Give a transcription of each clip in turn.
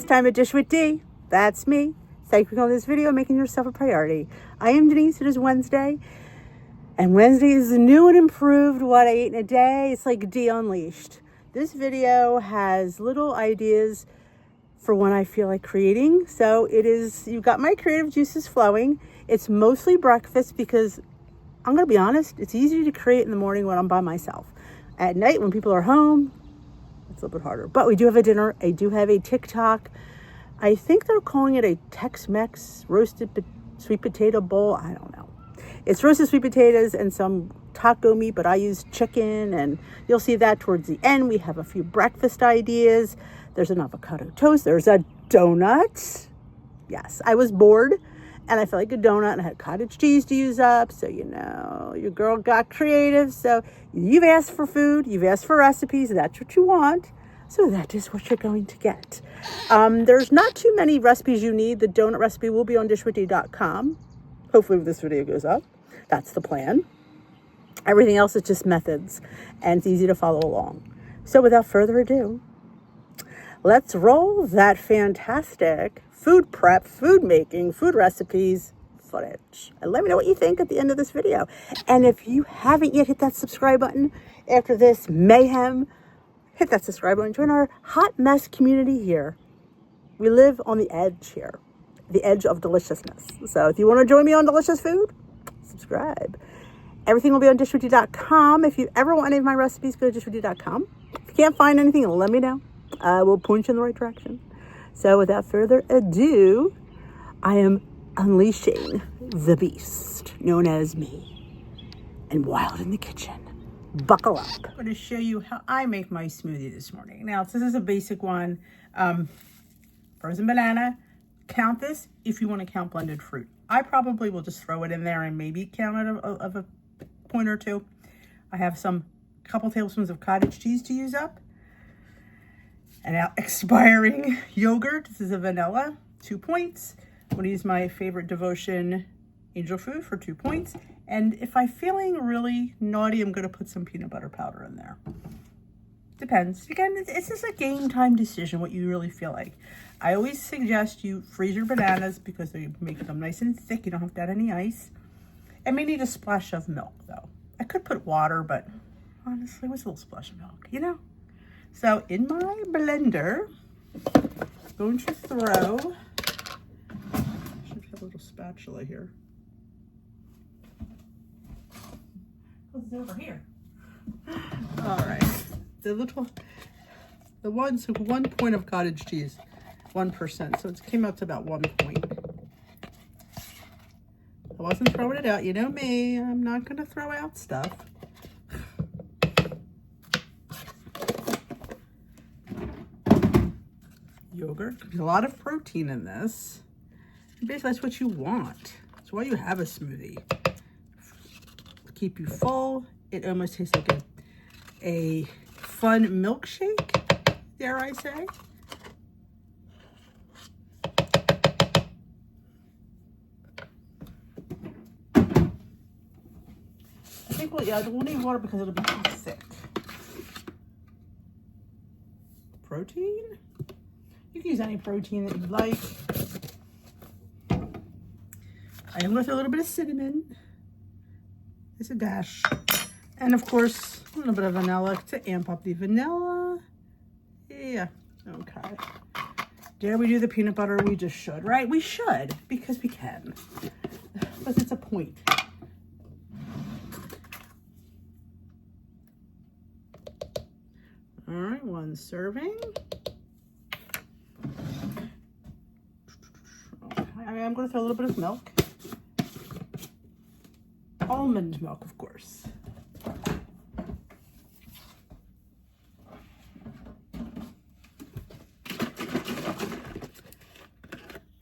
This time at Dish with D. That's me. Thank you for calling this video and making yourself a priority. I am Denise. It is Wednesday. And Wednesday is the new and improved what I ate in a day. It's like D Unleashed. This video has little ideas for when I feel like creating. So it is, you've got my creative juices flowing. It's mostly breakfast because I'm going to be honest, it's easy to create in the morning when I'm by myself. At night when people are home, it's a little bit harder. But we do have a dinner. I do have a TikTok. I think they're calling it a Tex-Mex roasted sweet potato bowl. I don't know. It's roasted sweet potatoes and some taco meat, but I use chicken, and you'll see that towards the end. We have a few breakfast ideas. There's an avocado toast. There's a donut. Yes, I was bored and I felt like a donut, and I had cottage cheese to use up. So, you know, your girl got creative. So you've asked for food. You've asked for recipes. That's what you want. So that is what you're going to get. There's not too many recipes you need. The donut recipe will be on dishwithdee.com. Hopefully when this video goes up. That's the plan. Everything else is just methods, and it's easy to follow along. So without further ado, let's roll that fantastic food prep, food making, food recipes footage. And let me know what you think at the end of this video. And if you haven't yet hit that subscribe button after this mayhem, hit that subscribe button. Join our hot mess community here. We live on the edge here, the edge of deliciousness. So if you want to join me on delicious food, subscribe. Everything will be on dishwithdee.com. If you ever want any of my recipes, go to dishwithdee.com. If you can't find anything, let me know. I will point you in the right direction. So without further ado, I am unleashing the beast known as me and wild in the kitchen. Buckle up. I'm going to show you how I make my smoothie this morning. Now, this is a basic one. Frozen banana. Count this if you want to count blended fruit. I probably will just throw it in there and maybe count it of a point or two. I have some couple tablespoons of cottage cheese to use up. And now expiring yogurt. This is a vanilla, 2 points. I'm going to use my favorite devotion angel food for 2 points. And if I'm feeling really naughty, I'm going to put some peanut butter powder in there. Depends. Again, it's just a game time decision, what you really feel like. I always suggest you freeze your bananas because they make them nice and thick. You don't have to add any ice. And may need a splash of milk, though. I could put water, but honestly, what's a little splash of milk, you know? So in my blender, I'm going to throw, I should have a little spatula here. What's over here? All right, the 1 point of cottage cheese, 1%. So it came out to about 1 point. I wasn't throwing it out. You know me, I'm not going to throw out stuff. Yogurt. There's a lot of protein in this. Basically, that's what you want. That's why you have a smoothie. Keep you full. It almost tastes like a fun milkshake, dare I say. I think we'll need water because it'll be too thick. Protein? You can use any protein that you'd like. I am going to throw a little bit of cinnamon. It's a dash. And of course, a little bit of vanilla to amp up the vanilla. Yeah, okay. Dare we do the peanut butter? We just should, right? We should, because we can. But it's a point. All right, 1 serving. I'm going to throw a little bit of milk. Almond milk, of course.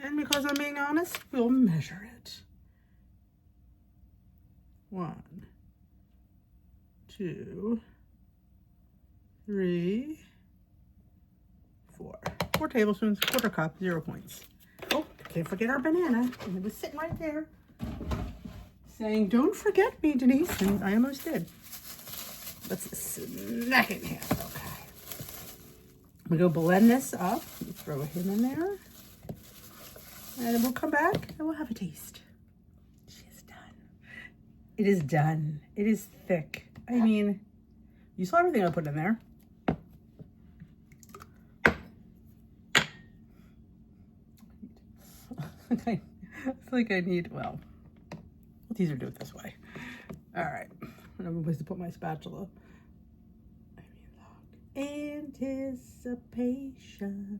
And because I'm being honest, we'll measure it. 1, 2, 3, 4. 4 tablespoons, 1/4 cup, 0 points. Oh, can't forget our banana. And it was sitting right there saying, don't forget me, Denise. And I almost did. Let's snack it in half. Okay. I'm gonna go blend this up. Throw him in there. And then we'll come back and we'll have a taste. She is done. It is done. It is thick. I mean, you saw everything I put in there. It's like I need, well, it's easier to do it this way. All right, I don't have a place to put my spatula. Anticipation.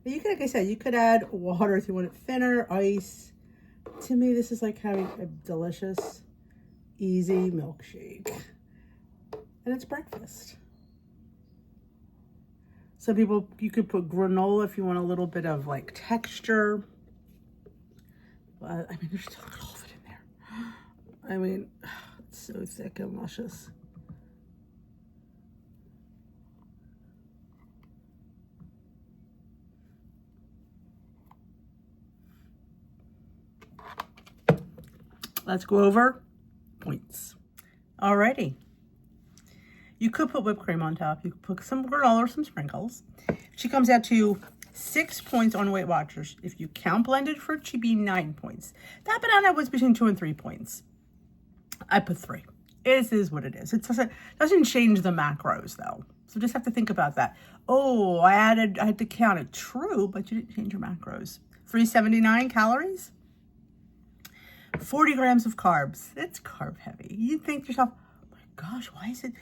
Now you could, like I said, you could add water if you want it thinner, ice. To me, this is like having a delicious, easy milkshake. And it's breakfast. Some people, you could put granola if you want a little bit of like texture. But I mean, there's still all of it in there. I mean, it's so thick and luscious. Let's go over points. Alrighty. You could put whipped cream on top. You could put some granola or some sprinkles. She comes out to 6 points on Weight Watchers. If you count blended fruit, she'd be 9 points. That banana was between 2 and 3 points. I put 3. It is what it is. It doesn't change the macros though. So just have to think about that. Oh, I had to count it. True, but you didn't change your macros. 379 calories. 40 grams of carbs. It's carb heavy. You think to yourself, oh my gosh, why is it?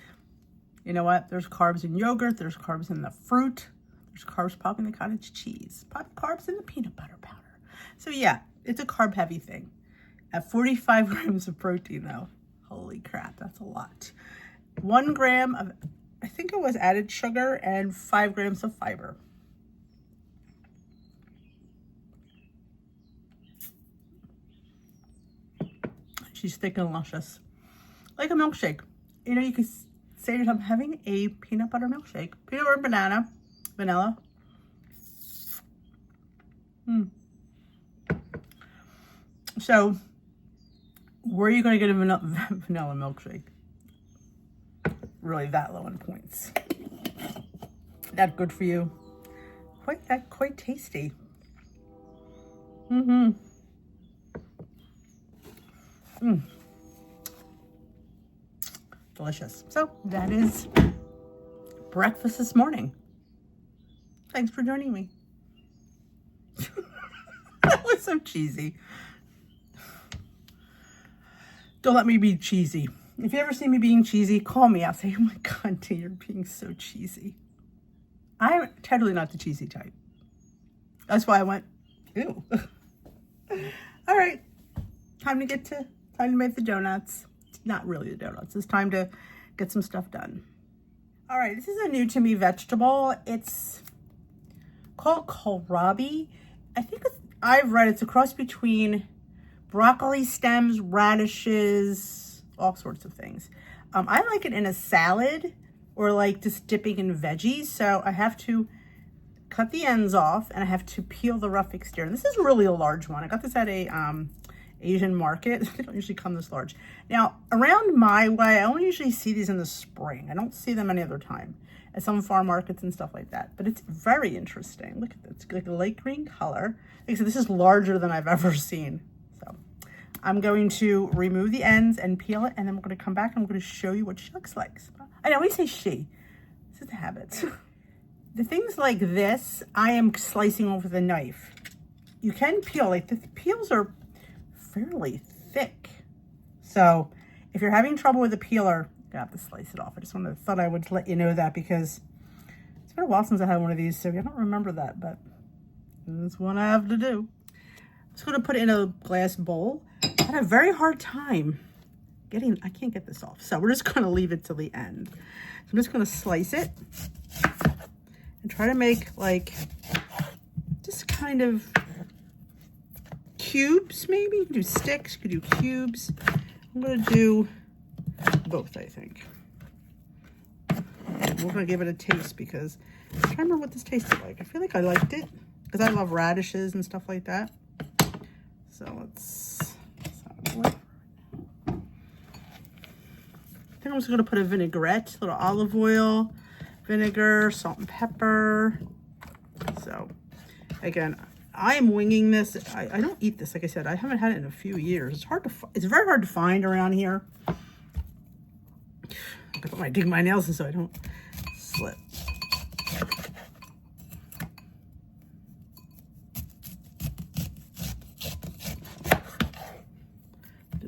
You know what? There's carbs in yogurt. There's carbs in the fruit. There's carbs probably in the cottage cheese. Probably carbs in the peanut butter powder. So yeah, it's a carb heavy thing. At 45 grams of protein though. Holy crap, that's a lot. 1 gram of, I think it was added sugar, and 5 grams of fiber. She's thick and luscious. Like a milkshake. You know, you could say to yourself, I'm having a peanut butter milkshake. Peanut butter, banana, vanilla. So, where are you going to get a vanilla milkshake? Really that low in points. That good for you? Quite tasty. Delicious. So that is breakfast this morning. Thanks for joining me. That was so cheesy. Don't let me be cheesy. If you ever see me being cheesy, call me. I'll say, oh my God, Dee, you're being so cheesy. I'm totally not the cheesy type. That's why I went, ew. All right. Time to make the donuts. Not really the donuts. It's time to get some stuff done. All right, this is a new to me vegetable. It's called Kohlrabi. I think I've read it's a cross between broccoli stems, radishes, all sorts of things. I like it in a salad or like just dipping in veggies. So I have to cut the ends off and I have to peel the rough exterior. This is really a large one. I got this at a Asian market. They don't usually come this large. Now, around my way, I only usually see these in the spring. I don't see them any other time at some farm markets and stuff like that. But it's very interesting. Look at this, like a light green color. Like I said, this is larger than I've ever seen. So I'm going to remove the ends and peel it, and then we're going to come back and I'm going to show you what she looks like. I always say she. This is the habit. The things like this, I am slicing over the knife. You can peel, like the peels are fairly thick. So if you're having trouble with the peeler, you have to slice it off. I just thought I would let you know that because it's been a while since I had one of these, so I don't remember that, but that's what I have to do. I'm just going to put it in a glass bowl. I had a very hard time I can't get this off, so we're just going to leave it till the end. So I'm just going to slice it and try to make like just kind of cubes, maybe. You can do sticks, you could do cubes. I'm going to do both, I think. We're going to give it a taste because I'm trying to remember what this tasted like. I feel like I liked it because I love radishes and stuff like that. So let's have a look. I think I'm just going to put a vinaigrette, a little olive oil, vinegar, salt and pepper. So again, I am winging this. I don't eat this. Like I said, I haven't had it in a few years. It's very hard to find around here. I dig my nails in so I don't slip.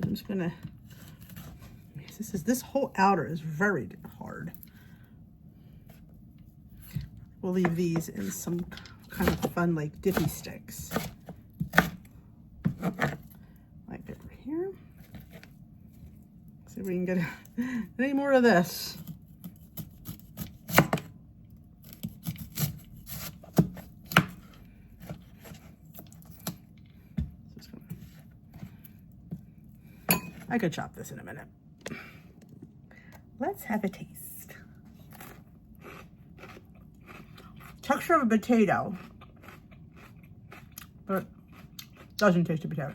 I'm just gonna, this whole outer is very hard. We'll leave these in some kind of fun, like dippy sticks. Like over here. See if we can get any more of this. I could chop this in a minute. Let's have a taste. Texture of a potato, but doesn't taste a potato.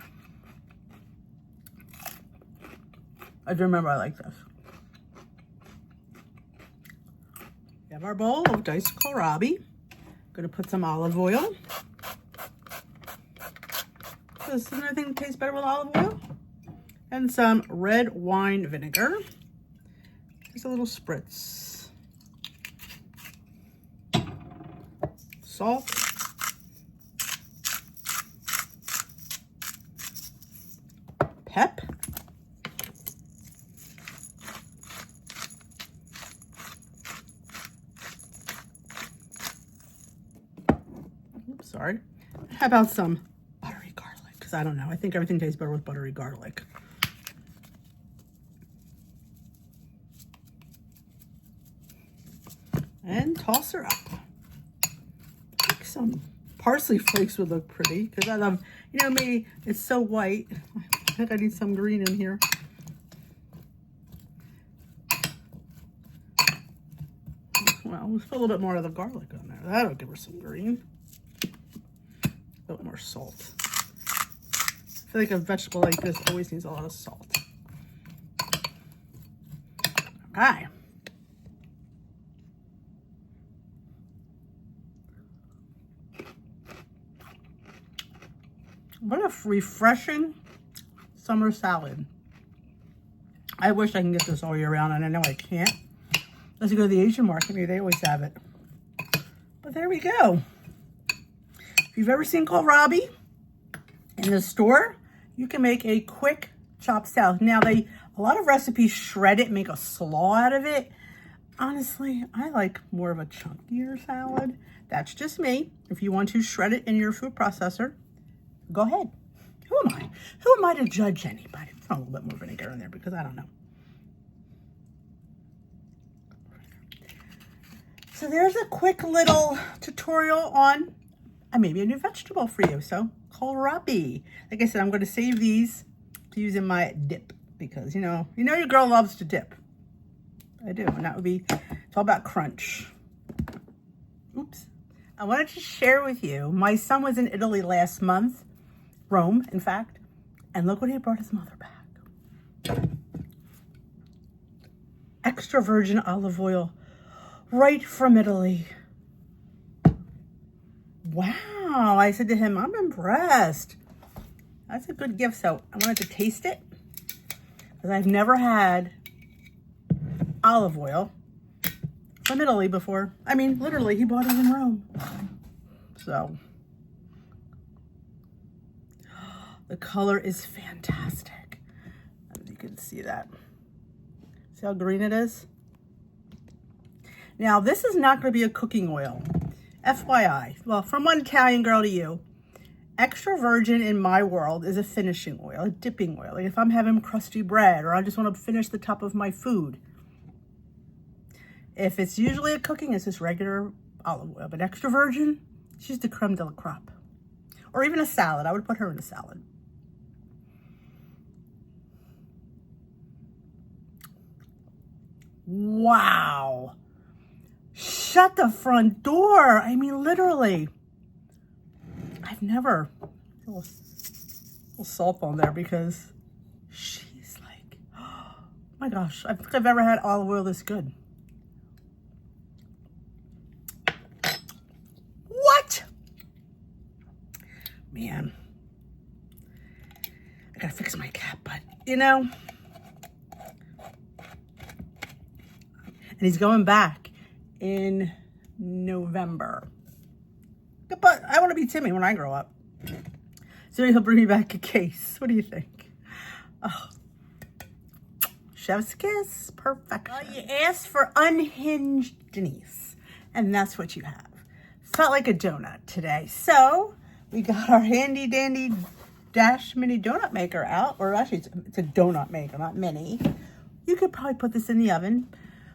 I do remember I like this. We have our bowl of diced kohlrabi. Gonna put some olive oil. This is another thing that tastes better with olive oil. And some red wine vinegar. Just a little spritz. Salt. Pep. Oops, sorry. How about some buttery garlic? Because I don't know. I think everything tastes better with buttery garlic. And toss her up. I think some parsley flakes would look pretty because I love, you know me, it's so white. I think I need some green in here. Well, let's put a little bit more of the garlic on there. That'll give her some green. A little more salt. I feel like a vegetable like this always needs a lot of salt. Okay. What a refreshing summer salad. I wish I can get this all year round, and I know I can't. Let's go to the Asian market. Maybe they always have it. But there we go. If you've ever seen kohlrabi in the store, you can make a quick chopped salad. Now, a lot of recipes shred it, make a slaw out of it. Honestly, I like more of a chunkier salad. That's just me. If you want to shred it in your food processor, go ahead. Who am I? Who am I to judge anybody? Throw a little bit more vinegar in there because I don't know. So there's a quick little tutorial on maybe a new vegetable for you. So kohlrabi. Like I said, I'm going to save these to use in my dip because you know your girl loves to dip. I do, and that would be, it's all about crunch. Oops. I wanted to share with you, my son was in Italy last month. Rome, in fact, and look what he brought his mother back. Extra virgin olive oil, right from Italy. Wow, I said to him, I'm impressed. That's a good gift, so I wanted to taste it, because I've never had olive oil from Italy before. I mean, literally, he bought it in Rome. So the color is fantastic. You can see that. See how green it is? Now, this is not going to be a cooking oil. FYI. Well, from one Italian girl to you, extra virgin in my world is a finishing oil, a dipping oil. Like if I'm having crusty bread or I just want to finish the top of my food. If it's usually a cooking, it's just regular olive oil. But extra virgin, she's the creme de la crop. Or even a salad. I would put her in a salad. Wow. Shut the front door. I mean, literally. I've never, a little salt on there because she's like, oh my gosh, I don't think I've ever had olive oil this good. Man, I gotta fix my cat butt, you know? And he's going back in November. But I want to be Timmy when I grow up. So he'll bring me back a case. What do you think? Oh, chef's kiss, perfect. You asked for unhinged Denise, and that's what you have. Felt like a donut today. So we got our handy dandy Dash mini donut maker out, or actually it's a donut maker, not mini. You could probably put this in the oven,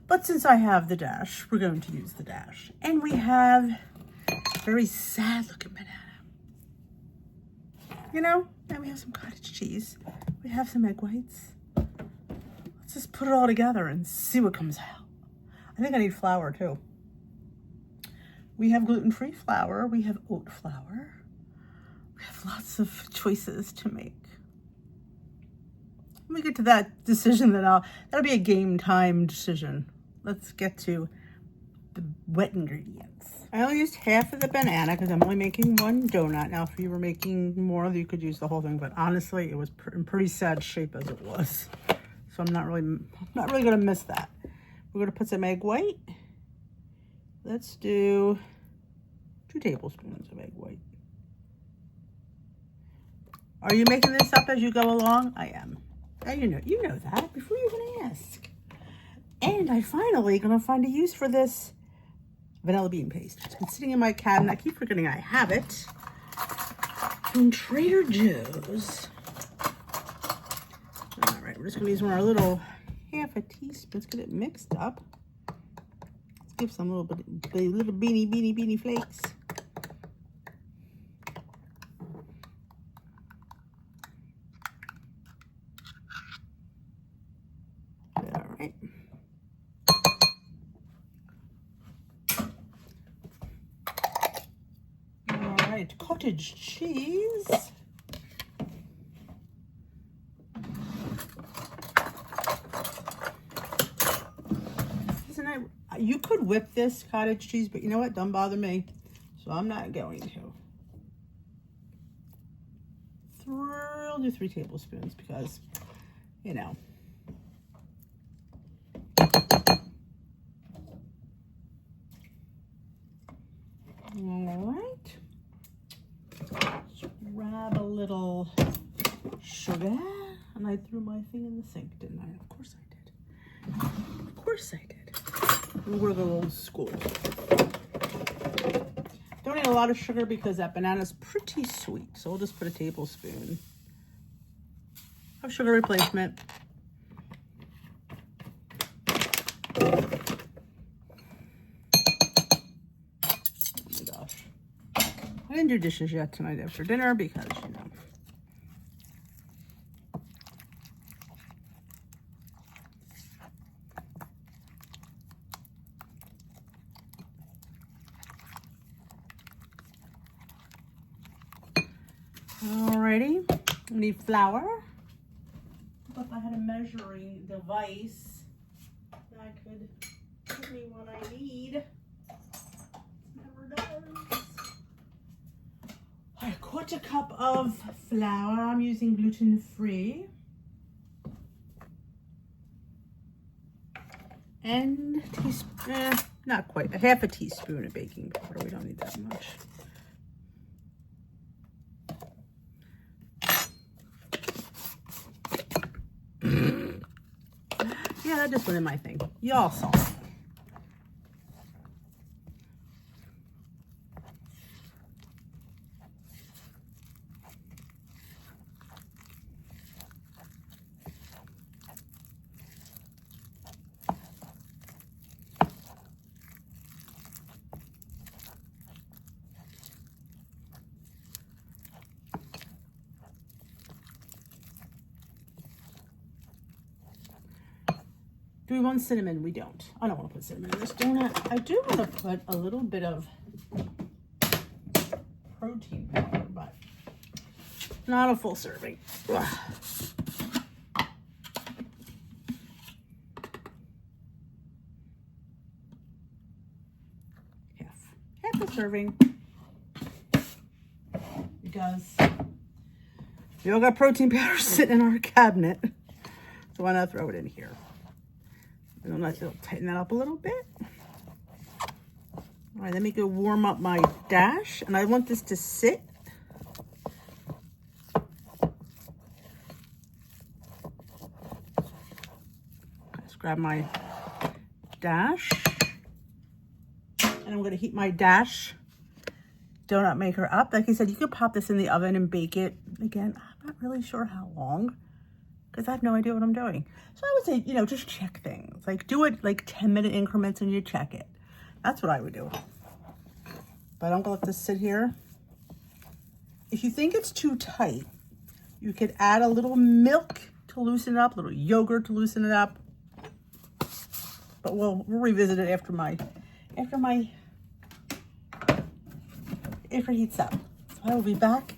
but since I have the Dash, we're going to use the Dash. And we have a very sad looking banana. You know, and we have some cottage cheese. We have some egg whites. Let's just put it all together and see what comes out. I think I need flour too. We have gluten-free flour. We have oat flour. We have lots of choices to make. When we get to that decision, that'll be a game time decision. Let's get to the wet ingredients. I only used half of the banana because I'm only making one donut. Now, if you were making more, you could use the whole thing. But honestly, it was in pretty sad shape as it was. So I'm not really gonna miss that. We're gonna put some egg white. Let's do 2 tablespoons of egg white. Are you making this up as you go along? I am. Now you know that before you even ask. And I finally gonna find a use for this vanilla bean paste. It's been sitting in my cabinet. I keep forgetting I have it from Trader Joe's. All right, we're just gonna use one of our little half a teaspoon. Let's get it mixed up. Let's give some little beanie flakes. All right. All right, cottage cheese. You could whip this cottage cheese, but you know what? Don't bother me. So I'm not going to. I'll do 3 tablespoons because, you know. All right. Let's grab a little sugar. And I threw my thing in the sink, didn't I? Of course I did. Of course I did. We're the old school. Don't need a lot of sugar because that banana's pretty sweet. So we'll just put a tablespoon of sugar replacement. Oh my gosh. I didn't do dishes yet tonight after dinner because, you know. Alrighty, we need flour. If I had a measuring device that could give me what I need. It never does. A 1/4 cup of flour. I'm using gluten-free. And not quite, 1/2 teaspoon of baking powder. We don't need that much. Yeah, that just went in my thing. Y'all saw it. Do we want cinnamon? We don't. I don't want to put cinnamon in this donut. I do want to put a little bit of protein powder, but not a full serving. Ugh. Half a serving. because we all got protein powder sitting in our cabinet. So why not throw it in here? And then let's tighten that up a little bit. All right, let me go warm up my dash. And I want this to sit. Let's grab my dash. And I'm going to heat my dash donut maker up. Like I said, you could pop this in the oven and bake it. Again, I'm not really sure how long because I have no idea what I'm doing. So I would say, you know, just check things. Like do it like 10-minute increments and you check it. That's what I would do. But I'm going to let this sit here. If you think it's too tight, you could add a little milk to loosen it up, a little yogurt to loosen it up. But we'll revisit it after it heats up. So I will be back.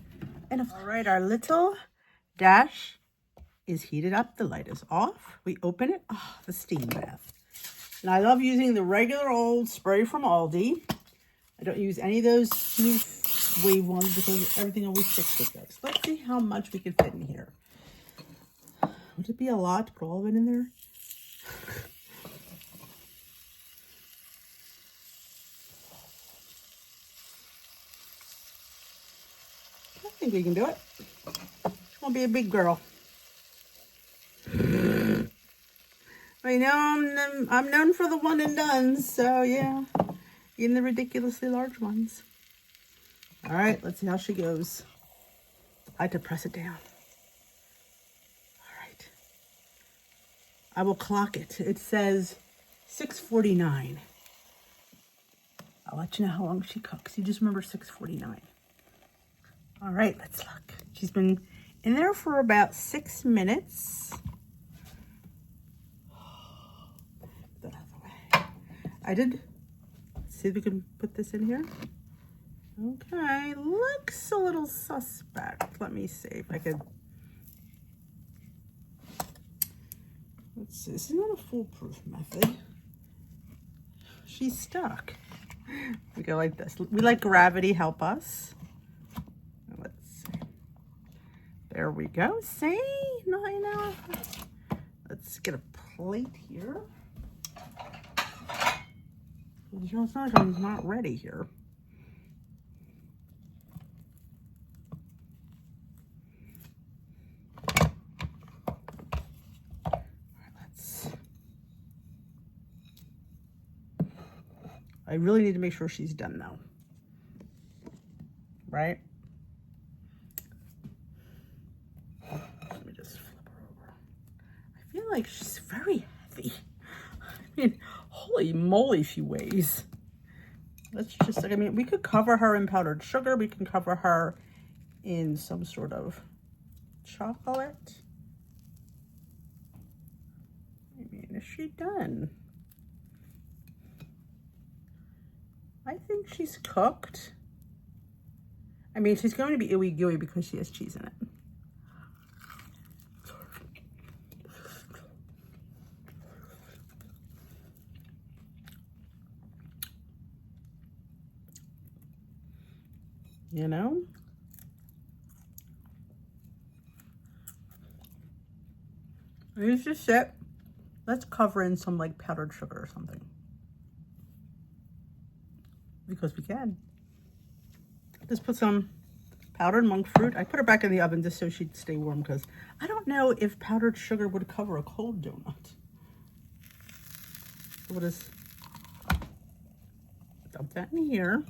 And all right, our little dash is heated up. The light is off. We open it. Oh, the steam bath. And I love using the regular old spray from Aldi. I don't use any of those new wave ones because everything always sticks with those. Let's see how much we can fit in here. Would it be a lot to put all of it in there? I think we can do it. She won't be a big girl. I know I'm known for the one and done, so yeah, even the ridiculously large ones. All right, let's see how she goes. I had to press it down. All right. I will clock it. It says 6:49. I'll let you know how long she cooks. You just remember 6:49. All right, let's look. She's been in there for about 6 minutes. Put that out of the way. Let's see if we can put this in here. Okay, looks a little suspect. Let me see if I could. Let's see, this is not a foolproof method. She's stuck. We go like this. We let gravity help us. Let's see. There we go. See? No, I know. Let's get a plate here. It's not like I'm not ready here. I really need to make sure she's done though. Right? Let me just flip her over. I feel like she's very heavy. I mean, holy moly, she weighs. Let's just, I mean, we could cover her in powdered sugar. We can cover her in some sort of chocolate. I mean, is she done? I think she's cooked. I mean, she's going to be ooey gooey because she has cheese in it. You know? Here's just it. Let's cover in some like powdered sugar or something. Because we can. Just put some powdered monk fruit. I put her back in the oven just so she'd stay warm because I don't know if powdered sugar would cover a cold donut. So we'll just dump that in here.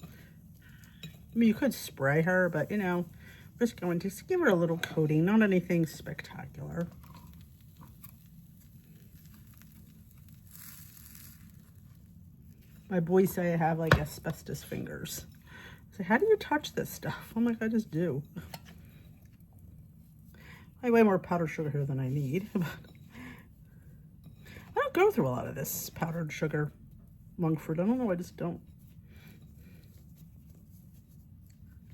I mean, you could spray her, but you know, we're just going to give her a little coating, not anything spectacular. My boys say I have like asbestos fingers. So how do you touch this stuff? I'm like, I just do. I have way more powdered sugar here than I need. I don't go through a lot of this powdered sugar monk fruit. I don't know, I just don't.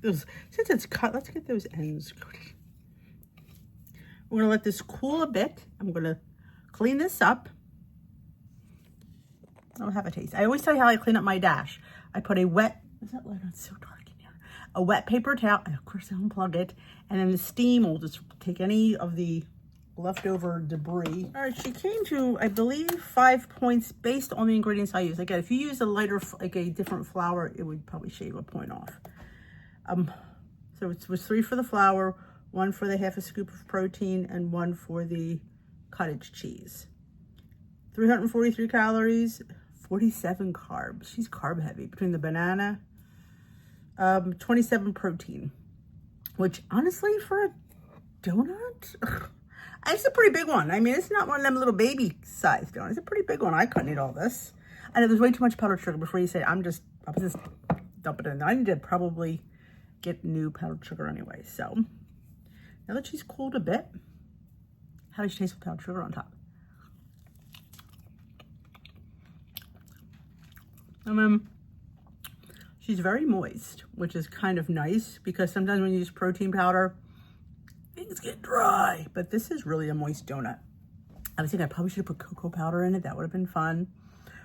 Since it's cut, let's get those ends coated. We're gonna let this cool a bit. I'm gonna clean this up. I don't have a taste. I always tell you how I clean up my dash. I put a wet, is that light? It's so dark in here. a wet paper towel, and of course unplug it, and then the steam will just take any of the leftover debris. All right, she came to, I believe, 5 points based on the ingredients I use. Again, if you use a lighter, like a different flour, it would probably shave a point off. So it was 3 for the flour, 1 for the half a scoop of protein, and 1 for the cottage cheese. 343 calories, 47 carbs. She's carb heavy between the banana. 27 protein, which honestly for a donut, it's a pretty big one. I mean, it's not one of them little baby size donuts. It's a pretty big one. I couldn't eat all this. I know there's way too much powdered sugar. Before you say, I was just dumping it in. I need to probably get new powdered sugar anyway. So now that she's cooled a bit, how does she taste with powdered sugar on top? She's very moist, which is kind of nice because sometimes when you use protein powder, things get dry, but this is really a moist donut. I was thinking I probably should have put cocoa powder in it. That would have been fun.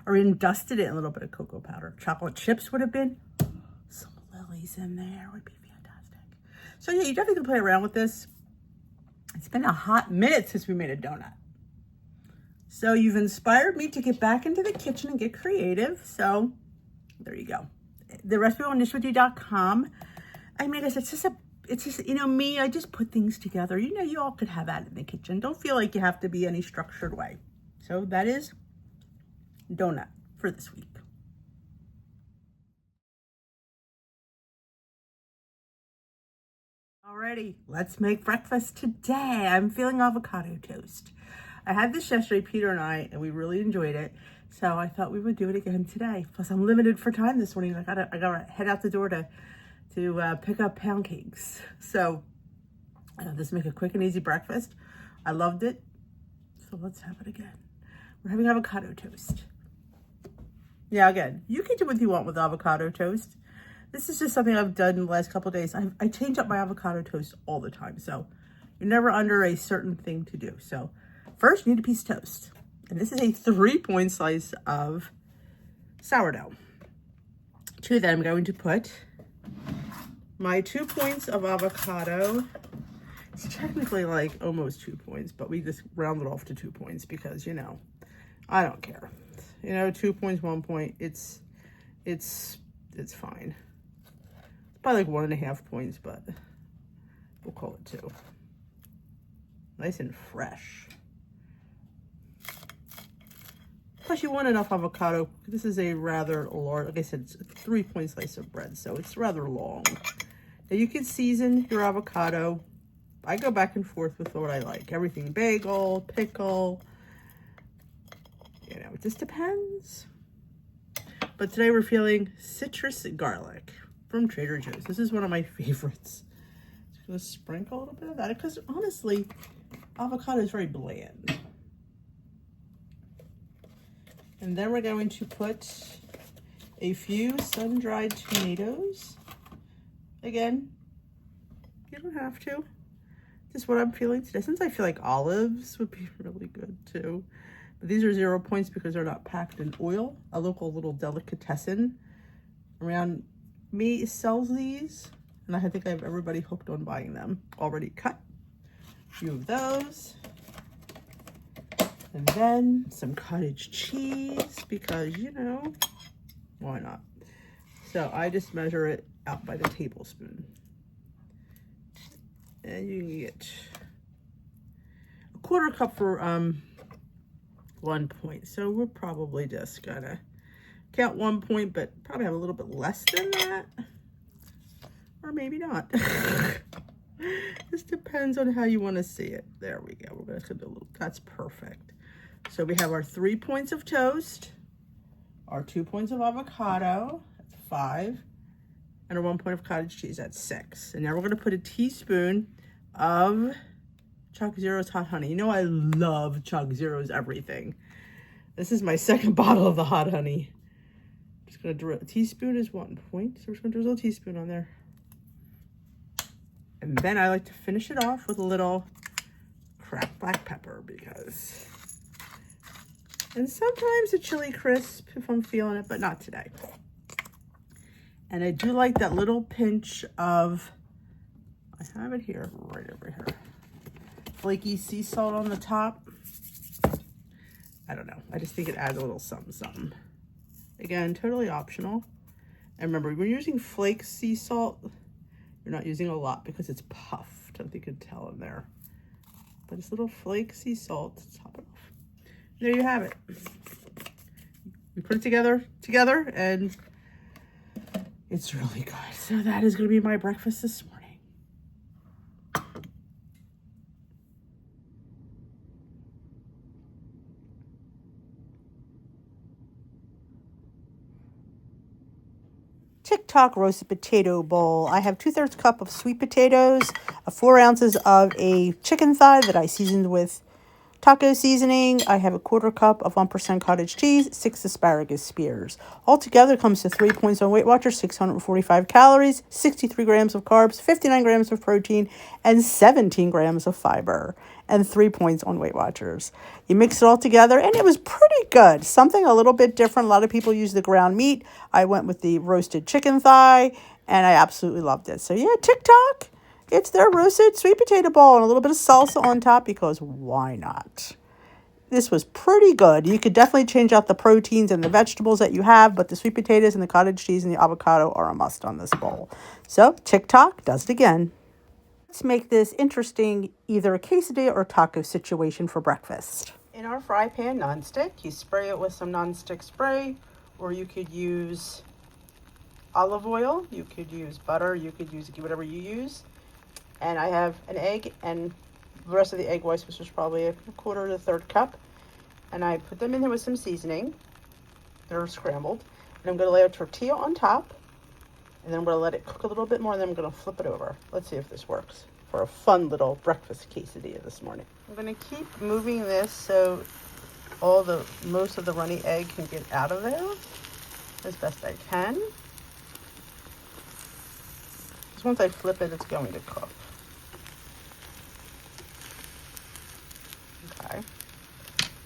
Or even dusted it in a little bit of cocoa powder. Chocolate chips would have been. Some lilies in there would be fantastic. So yeah, you definitely can play around with this. It's been a hot minute since we made a donut. So you've inspired me to get back into the kitchen and get creative. So there you go. The recipe on dishwithyou.com. I mean, I guess it's just, you know, me, I just put things together. You know, you all could have that in the kitchen. Don't feel like you have to be any structured way. So that is donut for this week. Alrighty, let's make breakfast today. I'm feeling avocado toast. I had this yesterday, Peter and I, and we really enjoyed it. So I thought we would do it again today. Plus I'm limited for time this morning. I gotta head out the door to pick up pound cakes. So this make a quick and easy breakfast. I loved it. So let's have it again. We're having avocado toast. Yeah, again, you can do what you want with avocado toast. This is just something I've done in the last couple of days. I change up my avocado toast all the time. So you're never under a certain thing to do. So first you need a piece of toast. And this is a 3-point slice of sourdough. To that I'm going to put my 2 points of avocado. It's technically like almost 2 points, but we just rounded off to 2 points because, you know, I don't care. You know, 2 points, 1 point, it's fine. It's probably like 1.5 points, but we'll call it 2. Nice and fresh. Plus you want enough avocado. This is a rather large, like I said, it's a 3-point slice of bread, so it's rather long. Now you can season your avocado. I go back and forth with what I like. Everything bagel, pickle, you know, it just depends. But today we're feeling citrus garlic from Trader Joe's. This is one of my favorites. Just gonna sprinkle a little bit of that because honestly, avocado is very bland. And then we're going to put a few sun-dried tomatoes. Again, you don't have to. Just what I'm feeling today. Since I feel like olives would be really good too. But these are 0 points because they're not packed in oil. A local little delicatessen around me sells these. And I think I have everybody hooked on buying them. Already cut. A few of those. And then some cottage cheese because, you know, why not? So I just measure it out by the tablespoon. And you can get a 1/4 cup for 1 point. So we're probably just gonna count 1 point, but probably have a little bit less than that. Or maybe not. This depends on how you want to see it. There we go. We're gonna do a little, that's perfect. So we have our 3 points of toast, our 2 points of avocado, that's 5, and our 1 point of cottage cheese, that's 6. And now we're gonna put a teaspoon of Chuck Zero's hot honey. You know I love Chuck Zero's everything. This is my second bottle of the hot honey. Just gonna drizzle. A teaspoon is 1 point, so we're just gonna drizzle a teaspoon on there. And then I like to finish it off with a little cracked black pepper because... And sometimes a chili crisp if I'm feeling it, but not today. And I do like that little pinch of, I have it here, right over here, flaky sea salt on the top. I don't know. I just think it adds a little something, something. Again, totally optional. And remember, when you're using flake sea salt, you're not using a lot because it's puffed. I don't think you can tell in there. But it's little flake sea salt to top it off. There you have it. We put it together, and it's really good. So that is going to be my breakfast this morning. TikTok roasted potato bowl. I have 2/3 cup of sweet potatoes, 4 ounces of a chicken thigh that I seasoned with taco seasoning. I have 1/4 cup of 1% cottage cheese, 6 asparagus spears. Altogether comes to 3 points on Weight Watchers, 645 calories, 63 grams of carbs, 59 grams of protein, and 17 grams of fiber, and 3 points on Weight Watchers. You mix it all together, and it was pretty good. Something a little bit different. A lot of people use the ground meat. I went with the roasted chicken thigh, and I absolutely loved it. So yeah, TikTok. It's their roasted sweet potato bowl and a little bit of salsa on top because why not? This was pretty good. You could definitely change out the proteins and the vegetables that you have, but the sweet potatoes and the cottage cheese and the avocado are a must on this bowl. So TikTok does it again. Let's make this interesting, either a quesadilla or taco situation for breakfast. In our fry pan nonstick, you spray it with some nonstick spray, or you could use olive oil, you could use butter, you could use whatever you use. And I have an egg and the rest of the egg whites, which was probably 1/4 to 1/3 cup. And I put them in there with some seasoning. They're scrambled. And I'm going to lay a tortilla on top. And then I'm going to let it cook a little bit more. And then I'm going to flip it over. Let's see if this works for a fun little breakfast quesadilla this morning. I'm going to keep moving this so most of the runny egg can get out of there as best I can. Because once I flip it, it's going to cook. Okay. I'm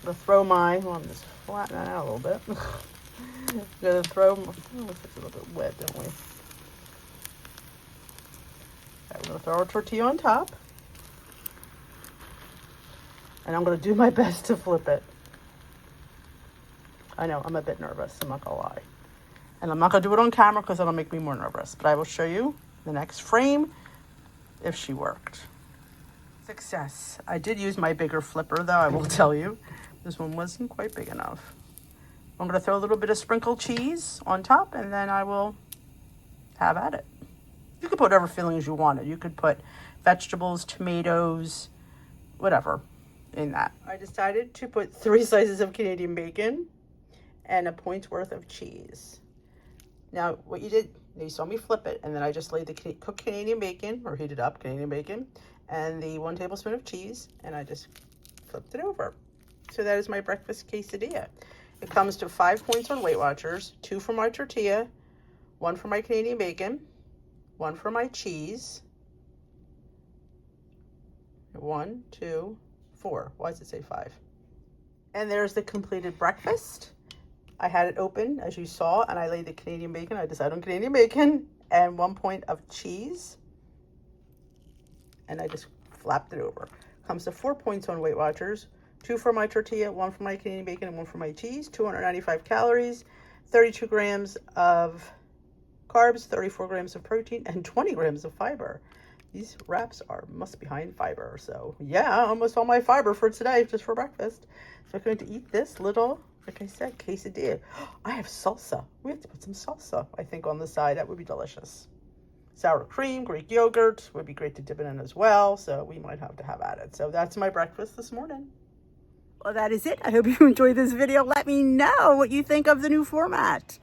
going to throw I'm just flatten that out a little bit. I'm going to throw, it's a little bit wet, don't we? Okay, we're going to throw our tortilla on top. And I'm going to do my best to flip it. I know, I'm a bit nervous, I'm not going to lie. And I'm not going to do it on camera because it'll make me more nervous. But I will show you the next frame if she worked. Success. I did use my bigger flipper though, I will tell you. This one wasn't quite big enough. I'm going to throw a little bit of sprinkled cheese on top and then I will have at it. You could put whatever fillings you wanted. You could put vegetables, tomatoes, whatever in that. I decided to put 3 slices of Canadian bacon and a point's worth of cheese. Now, what you did, you saw me flip it, and then I just laid the cooked Canadian bacon, or heated up Canadian bacon, and the 1 tablespoon of cheese, and I just flipped it over. So that is my breakfast quesadilla. It comes to 5 points on Weight Watchers, 2 for my tortilla, 1 for my Canadian bacon, 1 for my cheese, 1, 2, 4. Why does it say 5? And there's the completed breakfast. I had it open, as you saw, and I laid the Canadian bacon. I decided on Canadian bacon and 1 point of cheese. And I just flapped it over. Comes to 4 points on Weight Watchers. 2 for my tortilla, 1 for my Canadian bacon, and 1 for my cheese. 295 calories, 32 grams of carbs, 34 grams of protein, and 20 grams of fiber. These wraps must be high in fiber. So yeah, almost all my fiber for today, just for breakfast. So I'm going to eat this little, like I said, quesadilla. I have salsa. We have to put some salsa, I think, on the side. That would be delicious. Sour cream, Greek yogurt would be great to dip it in as well. So we might have to have at it. So that's my breakfast this morning. Well, that is it. I hope you enjoyed this video. Let me know what you think of the new format.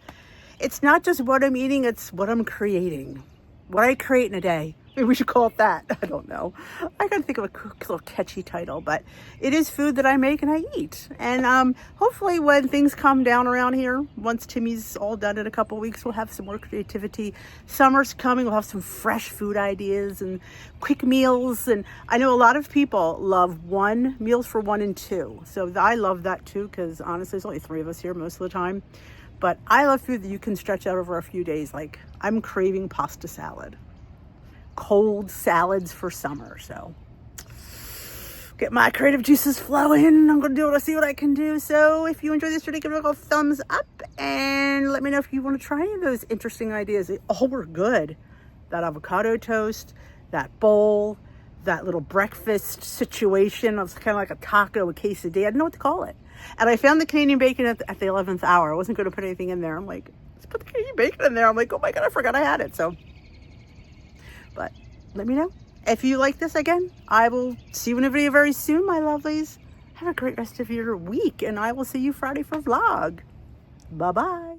It's not just what I'm eating, it's what I'm creating. What I create in a day. Maybe we should call it that. I don't know. I gotta think of a little catchy title, but it is food that I make and I eat. And hopefully when things calm down around here, once Timmy's all done in a couple of weeks, we'll have some more creativity. Summer's coming, we'll have some fresh food ideas and quick meals. And I know a lot of people love meals for 1 and 2. So I love that too, because honestly, there's only 3 of us here most of the time. But I love food that you can stretch out over a few days. Like, I'm craving pasta salad. Cold salads for summer. So get my creative juices flowing. I'm going to see what I can do. So if you enjoyed this video, give it a thumbs up and let me know if you want to try any of those interesting ideas. They all were good. That avocado toast, that bowl, that little breakfast situation. It was kind of like a taco, a quesadilla. I didn't know what to call it. And I found the Canadian bacon at the 11th hour. I wasn't going to put anything in there. I'm like, let's put the Canadian bacon in there. I'm like, oh my God, I forgot I had it. So, but let me know. If you like this, again, I will see you in a video very soon, my lovelies. Have a great rest of your week, and I will see you Friday for vlog. Bye-bye.